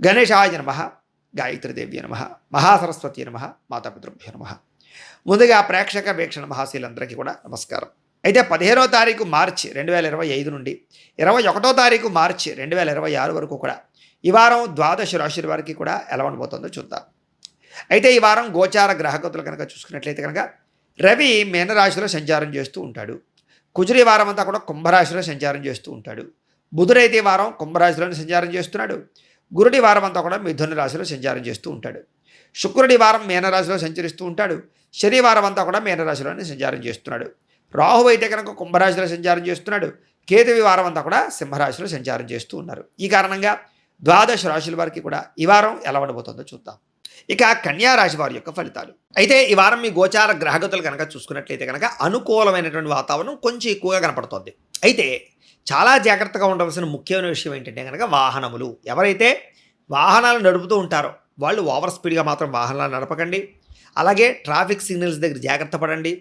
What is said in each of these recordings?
గణేశాయ నమః, గాయత్రీదేవ్య నమః, మహాసరస్వతి నమః, మాతాపితృభ్యో నమః. ముందుగా ప్రేక్షక వీక్షణ మహాశీలందరికీ కూడా నమస్కారం. అయితే 15వ తారీఖు మార్చి 2025 నుండి 21వ తారీఖు మార్చి 2026 వరకు కూడా ఈ వారం ద్వాదశ రాశుల వారికి కూడా ఎలా ఉండబోతుందో చూద్దాం. అయితే ఈ వారం గోచార గ్రహగతులు కనుక చూసుకున్నట్లయితే కనుక రవి మీనరాశిలో సంచారం చేస్తూ ఉంటాడు. కుజుడు ఈ వారం అంతా కూడా కుంభరాశిలో సంచారం చేస్తూ ఉంటాడు. బుధుడైతే ఈ వారం కుంభరాశిలోనే సంచారం చేస్తున్నాడు. గురుడి వారం అంతా కూడా మిథున రాశిలో సంచారం చేస్తూ ఉంటాడు. శుక్రుడి వారం మీనరాశిలో సంచరిస్తూ ఉంటాడు. శనివారం అంతా కూడా మీనరాశిలోనే సంచారం చేస్తున్నాడు. రాహు అయితే కనుక కుంభరాశిలో సంచారం చేస్తున్నాడు. కేతువి వారం అంతా కూడా సింహరాశిలో సంచారం చేస్తూ ఉన్నారు. ఈ కారణంగా ద్వాదశ రాశుల వారికి కూడా ఈ వారం ఎలా ఉండబోతుందో చూద్దాం. ఇక కన్యా రాశి వారి యొక్క ఫలితాలు. అయితే ఈ వారం మీ గోచార గ్రహగతులు కనుక చూసుకున్నట్లయితే కనుక అనుకూలమైనటువంటి వాతావరణం కొంచెం ఎక్కువగా కనపడుతుంది. అయితే చాలా జాగ్రత్తగా ఉండవలసిన ముఖ్యమైన విషయం ఏంటంటే కనుక వాహనములు. ఎవరైతే వాహనాలు నడుపుతూ ఉంటారో వాళ్ళు ఓవర్ స్పీడ్గా మాత్రం వాహనాలు నడపకండి. అలాగే ట్రాఫిక్ సిగ్నల్స్ దగ్గర జాగ్రత్త పడండి.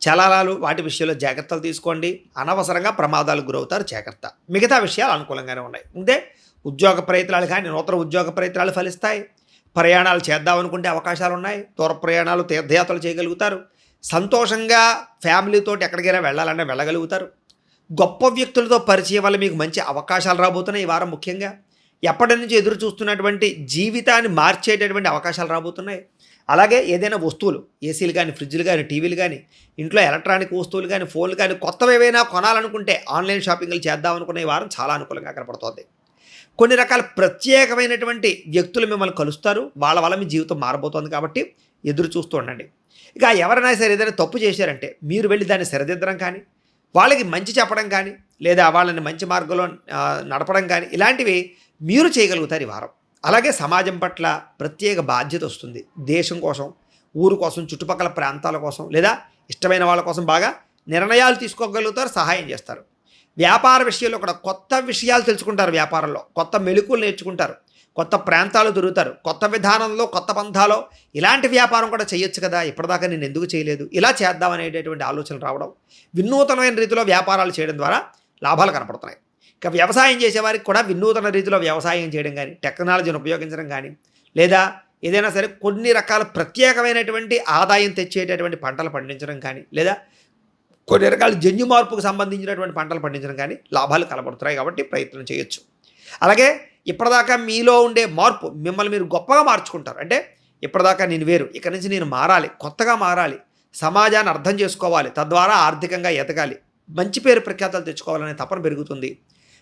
చలనాలు వాటి విషయంలో జాగ్రత్తలు తీసుకోండి. అనవసరంగా ప్రమాదాలకు గురవుతారు, జాగ్రత్త. మిగతా విషయాలు అనుకూలంగానే ఉన్నాయి. అంటే ఉద్యోగ ప్రయత్నాలు కానీ నూతన ఉద్యోగ ప్రయత్నాలు ఫలిస్తాయి. ప్రయాణాలు చేద్దామనుకుంటే అవకాశాలు ఉన్నాయి. దూర ప్రయాణాలు, తీర్థయాత్రలు చేయగలుగుతారు. సంతోషంగా ఫ్యామిలీతో ఎక్కడికైనా వెళ్ళాలన్నా వెళ్ళగలుగుతారు. గొప్ప వ్యక్తులతో పరిచయం వల్ల మీకు మంచి అవకాశాలు రాబోతున్నాయి. ఈ వారం ముఖ్యంగా ఎప్పటి నుంచి ఎదురు చూస్తున్నటువంటి జీవితాన్ని మార్చేటటువంటి అవకాశాలు రాబోతున్నాయి. అలాగే ఏదైనా వస్తువులు, ఏసీలు కానీ, ఫ్రిడ్జ్లు కానీ, టీవీలు కానీ, ఇంట్లో ఎలక్ట్రానిక్ వస్తువులు కానీ, ఫోన్లు కానీ కొత్తవి ఏవైనా కొనాలనుకుంటే ఆన్లైన్ షాపింగ్లు చేద్దామనుకునే ఈ వారం చాలా అనుకూలంగా కనపడుతుంది. కొన్ని రకాల ప్రత్యేకమైనటువంటి వ్యక్తులు మిమ్మల్ని కలుస్తారు. వాళ్ళ వల్ల మీ జీవితం మారబోతోంది కాబట్టి ఎదురు చూస్తూ ఉండండి. ఇక ఎవరైనా సరే ఏదైనా తప్పు చేశారంటే మీరు వెళ్ళి దాన్ని సరిదిద్దడం కానీ, వాళ్ళకి మంచి చెప్పడం కానీ, లేదా వాళ్ళని మంచి మార్గంలో నడపడం కానీ ఇలాంటివి మీరు చేయగలుగుతారు ఈ వారం. అలాగే సమాజం పట్ల ప్రత్యేక బాధ్యత వస్తుంది. దేశం కోసం, ఊరు కోసం, చుట్టుపక్కల ప్రాంతాల కోసం, లేదా ఇష్టమైన వాళ్ళ కోసం బాగా నిర్ణయాలు తీసుకోగలుగుతారు, సహాయం చేస్తారు. వ్యాపార విషయంలో కూడా కొత్త విషయాలు తెలుసుకుంటారు. వ్యాపారంలో కొత్త మెళుకువలు నేర్చుకుంటారు. కొత్త ప్రాంతాలు తిరుగుతారు. కొత్త విధానంలో, కొత్త పంథాలో ఇలాంటి వ్యాపారం కూడా చేయొచ్చు కదా, ఇప్పటిదాకా నేను ఎందుకు చేయలేదు, ఇలా చేద్దామనేటటువంటి ఆలోచనలు రావడం, వినూతనమైన రీతిలో వ్యాపారాలు చేయడం ద్వారా లాభాలు కనపడుతున్నాయి. ఇక వ్యవసాయం చేసేవారికి కూడా వినూతన రీతిలో వ్యవసాయం చేయడం కానీ, టెక్నాలజీని ఉపయోగించడం కానీ, లేదా ఏదైనా సరే కొన్ని రకాల ప్రత్యేకమైనటువంటి ఆదాయం తెచ్చేటటువంటి పంటలు పండించడం కానీ, లేదా కొన్ని రకాల జన్యు మార్పుకు సంబంధించినటువంటి పంటలు పండించడం కానీ లాభాలు కనబడుతున్నాయి. కాబట్టి ప్రయత్నం చేయొచ్చు. అలాగే ఇప్పటిదాకా మీలో ఉండే మార్పు మిమ్మల్ని మీరు గొప్పగా మార్చుకుంటారు. అంటే ఇప్పటిదాకా నేను వేరు, ఇక్కడి నుంచి నేను మారాలి, కొత్తగా మారాలి, సమాజాన్ని అర్థం చేసుకోవాలి, తద్వారా ఆర్థికంగా ఎదగాలి, మంచి పేరు ప్రఖ్యాతలు తెచ్చుకోవాలనే తపన పెరుగుతుంది.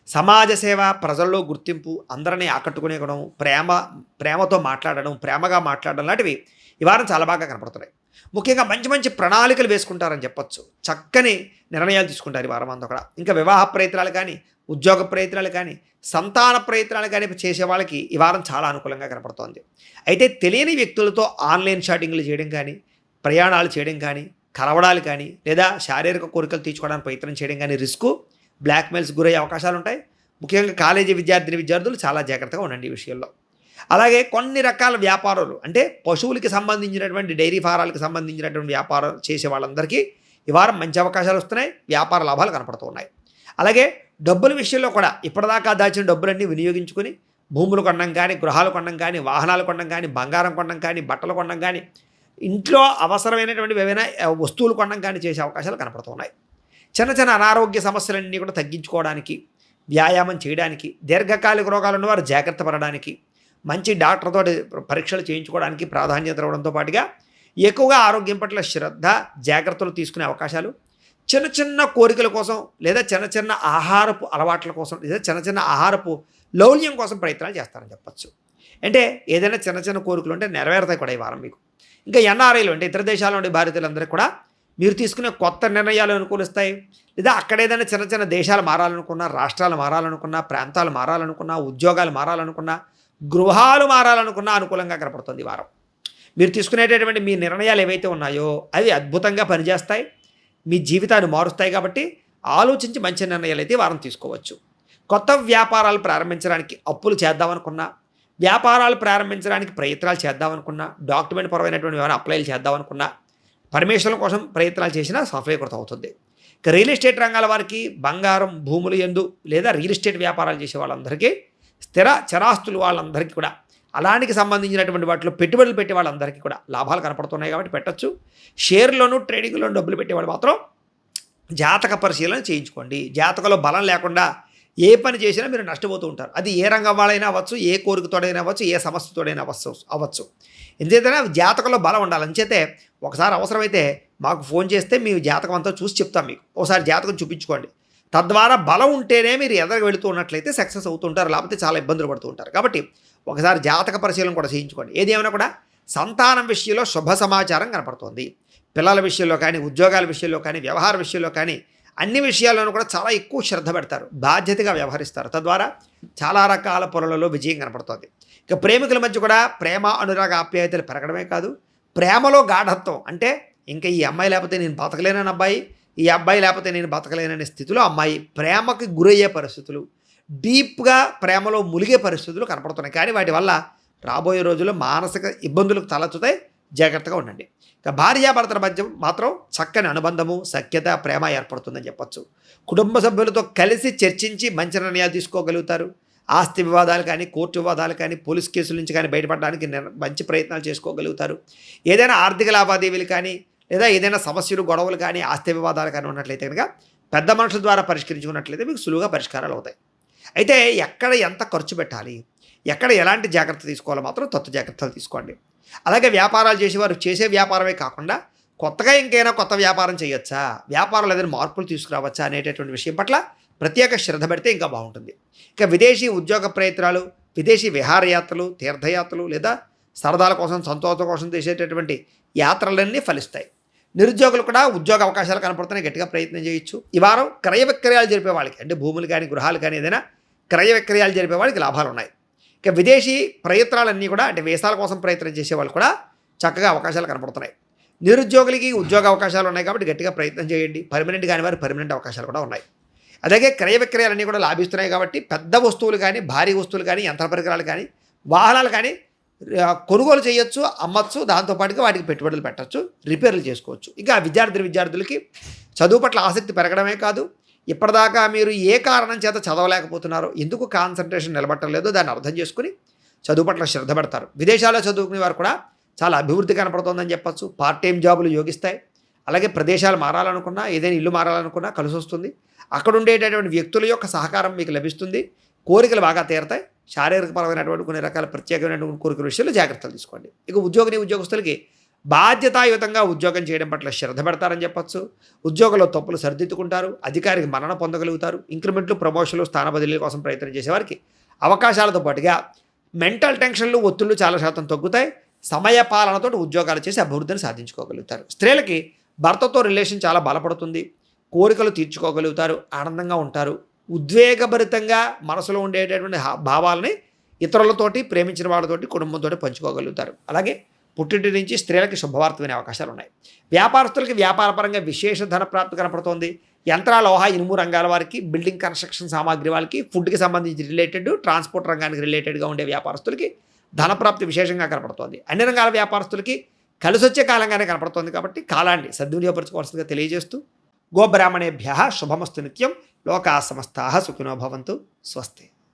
సమాజ సేవ, ప్రజల్లో గుర్తింపు, అందరినీ ఆకట్టుకునే గుణం, ప్రేమతో మాట్లాడడం, ప్రేమగా మాట్లాడడం లాంటివి ఈ వారం చాలా బాగా కనపడుతున్నాయి. ముఖ్యంగా మంచి మంచి ప్రణాళికలు వేసుకుంటారని చెప్పొచ్చు. చక్కని నిర్ణయాలు తీసుకుంటారు ఈ వారం అంతా కూడా. ఇంకా వివాహ ప్రయత్నాలు కానీ, ఉద్యోగ ప్రయత్నాలు కానీ, సంతాన ప్రయత్నాలు కానీ చేసే వాళ్ళకి ఈ వారం చాలా అనుకూలంగా కనపడుతోంది. అయితే తెలియని వ్యక్తులతో ఆన్లైన్ షాపింగ్లు చేయడం కానీ, ప్రయాణాలు చేయడం కానీ, కలవడాలు కానీ, లేదా శారీరక కోరికలు తీర్చుకోవడానికి ప్రయత్నం చేయడం కానీ రిస్క్, బ్లాక్మెయిల్స్ గురయ్యే అవకాశాలు ఉంటాయి. ముఖ్యంగా కాలేజీ విద్యార్థులు చాలా జాగ్రత్తగా ఉండండి ఈ విషయంలో. అలాగే కొన్ని రకాల వ్యాపారాలు, అంటే పశువులకి సంబంధించినటువంటి డైరీ ఫారాలకు సంబంధించినటువంటి వ్యాపారం చేసే వాళ్ళందరికీ ఈ వారం మంచి అవకాశాలు వస్తున్నాయి. వ్యాపార లాభాలు కనపడుతున్నాయి. అలాగే డబ్బుల విషయంలో కూడా ఇప్పటిదాకా దాచిన డబ్బులన్నీ వినియోగించుకొని భూములు కొనడం కానీ, గృహాలు కొనడం కానీ, వాహనాలు కొనడం కానీ, బంగారం కొనడం కానీ, బట్టలు కొనడం కానీ, ఇంట్లో అవసరమైనటువంటి ఏవైనా వస్తువులు కొనడం కానీ చేసే అవకాశాలు కనపడుతున్నాయి. చిన్న చిన్న అనారోగ్య సమస్యలన్నీ కూడా తగ్గించుకోవడానికి, వ్యాయామం చేయడానికి, దీర్ఘకాలిక రోగాలు ఉన్నవారు జాగ్రత్త పడడానికి, మంచి డాక్టర్తో పరీక్షలు చేయించుకోవడానికి ప్రాధాన్యత ఇవ్వడంతో పాటుగా ఎక్కువగా ఆరోగ్యం పట్ల శ్రద్ధ, జాగ్రత్తలు తీసుకునే అవకాశాలు, చిన్న చిన్న కోరికల కోసం, లేదా చిన్న చిన్న ఆహారపు అలవాట్ల కోసం, లేదా చిన్న చిన్న ఆహారపు లౌల్యం కోసం ప్రయత్నాలు చేస్తారని చెప్పచ్చు. అంటే ఏదైనా చిన్న చిన్న కోరికలు ఉంటే నెరవేరుతాయి కూడా ఈ వారం మీకు. ఇంకా ఎన్ఆర్ఐలు అంటే ఇతర దేశాల్లో ఉండే భారతీయులందరికీ కూడా మీరు తీసుకునే కొత్త నిర్ణయాలు అనుకూలిస్తాయి. లేదా అక్కడ ఏదైనా చిన్న చిన్న దేశాలు మారాలనుకున్నా, రాష్ట్రాలు మారాలనుకున్నా, ప్రాంతాలు మారాలనుకున్నా, ఉద్యోగాలు మారాలనుకున్నా, గృహాలు మారాలనుకున్నా అనుకూలంగా కనపడుతుంది ఈ వారం. మీరు తీసుకునేటటువంటి మీ నిర్ణయాలు ఏవైతే ఉన్నాయో అవి అద్భుతంగా పనిచేస్తాయి, మీ జీవితాన్ని మారుస్తాయి. కాబట్టి ఆలోచించి మంచి నిర్ణయాలు అయితే వారం తీసుకోవచ్చు. కొత్త వ్యాపారాలు ప్రారంభించడానికి అప్పులు చేద్దామనుకున్నా, వ్యాపారాలు ప్రారంభించడానికి ప్రయత్నాలు చేద్దామనుకున్నా, డాక్యుమెంట్ పరమైనటువంటి ఏమైనా అప్లైలు చేద్దామనుకున్నా, పర్మిషన్ల కోసం ప్రయత్నాలు చేసినా సఫలీకృతం అవుతుంది. ఇక రియల్ ఎస్టేట్ రంగాల వారికి బంగారం, భూములు యందు లేదా రియల్ ఎస్టేట్ వ్యాపారాలు చేసే వాళ్ళందరికీ, స్థిర చరాస్తులు వాళ్ళందరికీ కూడా అలానికి సంబంధించినటువంటి వాటిలో పెట్టుబడులు పెట్టే వాళ్ళందరికీ కూడా లాభాలు కనపడుతున్నాయి కాబట్టి పెట్టచ్చు. షేర్లోను ట్రేడింగ్లోను డబ్బులు పెట్టేవాళ్ళు మాత్రం జాతక పరిశీలన చేయించుకోండి. జాతకంలో బలం లేకుండా ఏ పని చేసినా మీరు నష్టపోతూ ఉంటారు. అది ఏ రంగం వాళ్ళైనా అవ్వచ్చు, ఏ కోరికతోడైనా అవ్వచ్చు, ఏ సమస్యతోడైనా అవ్వచ్చు. ఎందుకంటే జాతకంలో బలం ఉండాలి. అంచేతే ఒకసారి అవసరమైతే మాకు ఫోన్ చేస్తే మీ జాతకం అంతా చూసి చెప్తాం మీకు. ఒకసారి జాతకం చూపించుకోండి. తద్వారా బలం ఉంటేనే మీరు ఎదరికి వెళుతూ ఉన్నట్లయితే సక్సెస్ అవుతుంటారు, లేకపోతే చాలా ఇబ్బందులు పడుతూ ఉంటారు. కాబట్టి ఒకసారి జాతక పరిశీలన కూడా చేయించుకోండి. ఏది ఏమైనా కూడా సంతానం విషయంలో శుభ సమాచారం కనపడుతోంది. పిల్లల విషయంలో కానీ, ఉద్యోగాల విషయంలో కానీ, వ్యవహార విషయంలో కానీ అన్ని విషయాల్లోనూ కూడా చాలా ఎక్కువ శ్రద్ధ పెడతారు, బాధ్యతగా వ్యవహరిస్తారు. తద్వారా చాలా రకాల పనులలో విజయం కనపడుతుంది. ఇక ప్రేమికుల మధ్య కూడా ప్రేమ, అనురాగ, ఆప్యాయతలు పెరగడమే కాదు, ప్రేమలో గాఢత్వం అంటే ఇంకా ఈ అమ్మాయి లేకపోతే నేను బతకలేనని అబ్బాయి, ఈ అబ్బాయి లేకపోతే నేను బతకలేననే స్థితిలో అమ్మాయి ప్రేమకి గురయ్యే పరిస్థితులు, డీప్గా ప్రేమలో ములిగే పరిస్థితులు కనపడుతున్నాయి. కానీ వాటి వల్ల రాబోయే రోజుల్లో మానసిక ఇబ్బందులకు తలెత్తుతాయి. జాగ్రత్తగా ఉండండి. ఇక భార్యాభర్తల మధ్య మాత్రం చక్కని అనుబంధము, సఖ్యత, ప్రేమ ఏర్పడుతుందని చెప్పచ్చు. కుటుంబ సభ్యులతో కలిసి చర్చించి మంచి నిర్ణయాలు తీసుకోగలుగుతారు. ఆస్తి వివాదాలు కానీ, కోర్టు వివాదాలు కానీ, పోలీస్ కేసుల నుంచి కానీ బయటపడడానికి మంచి ప్రయత్నాలు చేసుకోగలుగుతారు. ఏదైనా ఆర్థిక లావాదేవీలు కానీ, లేదా ఏదైనా సమస్యలు, గొడవలు కానీ, ఆస్తి వివాదాలు కానీ ఉన్నట్లయితే కనుక పెద్ద మనుషుల ద్వారా పరిష్కరించుకున్నట్లయితే మీకు సులువుగా పరిష్కారాలు అవుతాయి. అయితే ఎక్కడ ఎంత ఖర్చు పెట్టాలి, ఎక్కడ ఎలాంటి జాగ్రత్త తీసుకోవాలో మాత్రం తత్వ జాగ్రత్తలు తీసుకోండి. అలాగే వ్యాపారాలు చేసేవారు చేసే వ్యాపారమే కాకుండా కొత్తగా ఇంకైనా కొత్త వ్యాపారం చేయొచ్చా, వ్యాపారంలో ఏదైనా మార్పులు తీసుకురావచ్చా అనేటటువంటి విషయం పట్ల ప్రత్యేక శ్రద్ధ పెడితే ఇంకా బాగుంటుంది. ఇక విదేశీ ఉద్యోగ ప్రయత్నాలు, విదేశీ విహారయాత్రలు, తీర్థయాత్రలు లేదా సరదాల కోసం, సంతోషం కోసం చేసేటటువంటి యాత్రలన్నీ ఫలిస్తాయి. నిరుద్యోగులు కూడా ఉద్యోగ అవకాశాలు కనపడుతున్నాయి, గట్టిగా ప్రయత్నం చేయొచ్చు. ఈ వారం క్రయ విక్రయాలు జరిపే వాళ్ళకి, అంటే భూములు కానీ, గృహాలు కానీ, ఏదైనా క్రయ విక్రయాలు జరిపే వాళ్ళకి లాభాలు ఉన్నాయి. ఇక విదేశీ ప్రయత్నాలన్నీ కూడా, అంటే వీసాల కోసం ప్రయత్నం చేసేవాళ్ళు కూడా చక్కగా అవకాశాలు కనపడుతున్నాయి. నిరుద్యోగులకి ఉద్యోగ అవకాశాలు ఉన్నాయి కాబట్టి గట్టిగా ప్రయత్నం చేయండి. పర్మనెంట్ కాని వారు పర్మనెంట్ అవకాశాలు కూడా ఉన్నాయి. అలాగే క్రయ విక్రయాలన్నీ కూడా లాభిస్తున్నాయి కాబట్టి పెద్ద వస్తువులు కానీ, భారీ వస్తువులు కానీ, యంత్ర పరికరాలు కానీ, వాహనాలు కానీ కొనుగోలు చేయొచ్చు, అమ్మచ్చు. దాంతోపాటుగా వాటికి పెట్టుబడులు పెట్టచ్చు, రిపేర్లు చేసుకోవచ్చు. ఇంకా విద్యార్థులకి చదువు పట్ల ఆసక్తి పెరగడమే కాదు, ఇప్పటిదాకా మీరు ఏ కారణం చేత చదవలేకపోతున్నారో, ఎందుకు కాన్సన్ట్రేషన్ నిలబట్టలేదో దాన్ని అర్థం చేసుకుని చదువు పట్ల శ్రద్ధ పెడతారు. విదేశాల్లో చదువుకునే వారు కూడా చాలా అభివృద్ధి కనపడుతోందని చెప్పచ్చు. పార్ట్ టైం జాబులు యోగిస్తాయి. అలాగే ప్రదేశాలు మారాలనుకున్నా, ఏదైనా ఇల్లు మారాలనుకున్నా కలిసి వస్తుంది. అక్కడ ఉండేటటువంటి వ్యక్తుల యొక్క సహకారం మీకు లభిస్తుంది. కోరికలు బాగా తీరతాయి. శారీరకపరమైనటువంటి కొన్ని రకాల ప్రత్యేకమైనటువంటి కోరికల విషయంలో జాగ్రత్తలు తీసుకోండి. ఇక ఉద్యోగస్తులకి బాధ్యతాయుతంగా ఉద్యోగం చేయడం పట్ల శ్రద్ధ పెడతారని చెప్పచ్చు. ఉద్యోగంలో తప్పులు సరిదిద్దుకుంటారు, అధికారికి మన్నన పొందగలుగుతారు. ఇంక్రిమెంట్లు, ప్రమోషన్లు, స్థాన బదిలీల కోసం ప్రయత్నం చేసేవారికి అవకాశాలతో పాటుగా మెంటల్ టెన్షన్లు, ఒత్తిళ్లు చాలా శాతం తగ్గుతాయి. సమయ పాలనతో ఉద్యోగాలు చేసి అభివృద్ధిని సాధించుకోగలుగుతారు. స్త్రీలకి భర్తతో రిలేషన్ చాలా బలపడుతుంది. కోరికలు తీర్చుకోగలుగుతారు, ఆనందంగా ఉంటారు. ఉద్వేగభరితంగా మనసులో ఉండేటటువంటి భావాలని ఇతరులతోటి, ప్రేమించిన వాళ్ళతోటి, కుటుంబంతో పంచుకోగలుగుతారు. అలాగే పుట్టింటి నుంచి స్త్రీలకి శుభవార్త వినే అవకాశాలు ఉన్నాయి. వ్యాపారస్తులకి వ్యాపారపరంగా విశేష ధన ప్రాప్తి కనపడుతోంది. యంత్ర, లోహ, ఇనుము రంగాల వారికి, బిల్డింగ్ కన్స్ట్రక్షన్ సామాగ్రి వాళ్ళకి, ఫుడ్కి సంబంధించి రిలేటెడ్, ట్రాన్స్పోర్ట్ రంగానికి రిలేటెడ్గా ఉండే వ్యాపారస్తులకి ధనప్రాప్తి విశేషంగా కనపడుతోంది. అన్ని రంగాల వ్యాపారస్తులకి కలిసొచ్చే కాలంగానే కనపడుతోంది కాబట్టి కాలాన్ని సద్వినియోగపరచుకోవాల్సిందిగా తెలియజేస్తూ గోబ్రాహ్మణేభ్యః శుభమస్తు నిత్యం. లోకా సమస్తాః సుఖినో భవంతు. స్వస్తి.